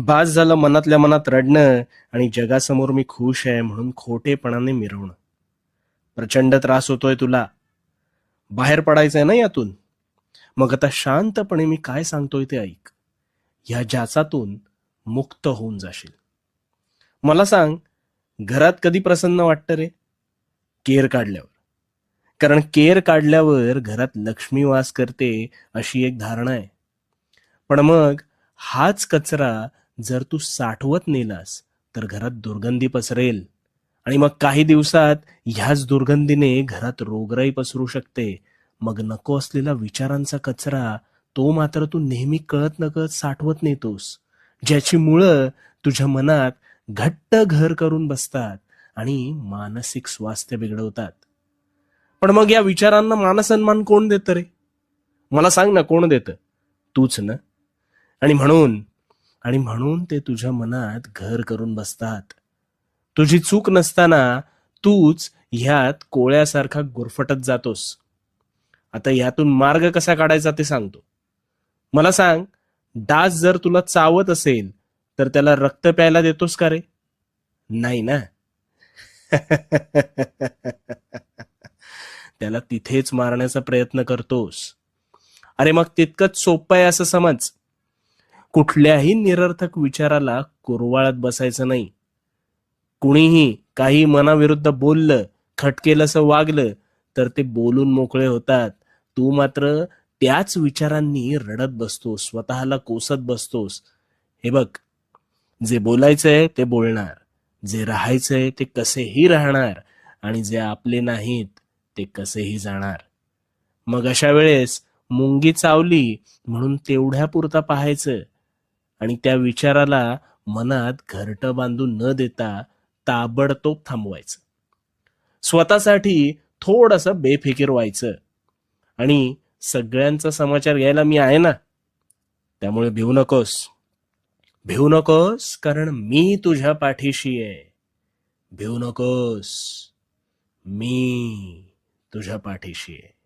बास झालं मनातल्या मनात रडणं आणि जगासमोर मी खुश आहे म्हणून खोटेपणाने मिरवणं. प्रचंड त्रास होतोय तुला. बाहेर पडायचंय ना यातून. मग आता शांतपणे मी काय सांगतोय ते ऐक. ह्या जाचातून मुक्त होऊन जाशील. मला सांग, घरात कधी प्रसन्न वाटतं रे? केर काढल्यावर. कारण केर काढल्यावर घरात लक्ष्मी वास करते अशी एक धारणा आहे. पण मग हाच कचरा जर तू साठवत नेलास तर घरात दुर्गंधी पसरेल. आणि मग काही दिवसात ह्याच दुर्गंधीने घरात रोगराई पसरू शकते. मग नको असलेला विचारांचा कचरा तो मात्र तू नेहमी कळत नकळत साठवत नेतोस, ज्याची मुळं तुझ्या मनात घट्ट घर करून बसतात आणि मानसिक स्वास्थ्य बिघडवतात. पण मग या विचारांना मानसन्मान कोण देतं रे? मला सांग ना, कोण देतं? तूच ना. आणि म्हणून आणि म्हणून ते तुझ्या मनात घर करून बसतात. तुझी चूक नसताना तूच ह्यात कोळ्यासारखा गुरफटत जातोस. आता यातून मार्ग कसा काढायचा ते सांगतो. मला सांग, डास जर तुला चावत असेल तर त्याला रक्त प्यायला देतोस का रे? नाही ना. त्याला तिथेच मारण्याचा प्रयत्न करतोस. अरे मग तितकंच सोपं आहे असं समज. कुठल्याही निरर्थक विचाराला कुरवाळत बसायचं नाही. कुणीही काही मनाविरुद्ध बोललं, खटकेलंसं वागलं तर ते बोलून मोकळे होतात. तू मात्र त्याच विचारांनी रडत बसतोस, स्वतःला कोसत बसतोस. हे बघ, जे बोलायचंय ते बोलणार, जे राहायचंय ते कसेही राहणार आणि जे आपले नाहीत ते कसेही जाणार. मग अशा वेळेस मुंगी चावली म्हणून तेवढ्यापुरता पाहायचं आणि त्या विचाराला मनात घरटं बांधून न देता ताबडतोब थांबवायचं. स्वतःसाठी थोडंसं बेफिकीर व्हायचं. आणि सगळ्यांचा समाचार घ्यायला मी आहे ना. त्यामुळे भिवू नकोस. भिवू नकोस, कारण मी तुझ्या पाठीशी आहे. भिवू नकोस, मी तुझ्या पाठीशी आहे.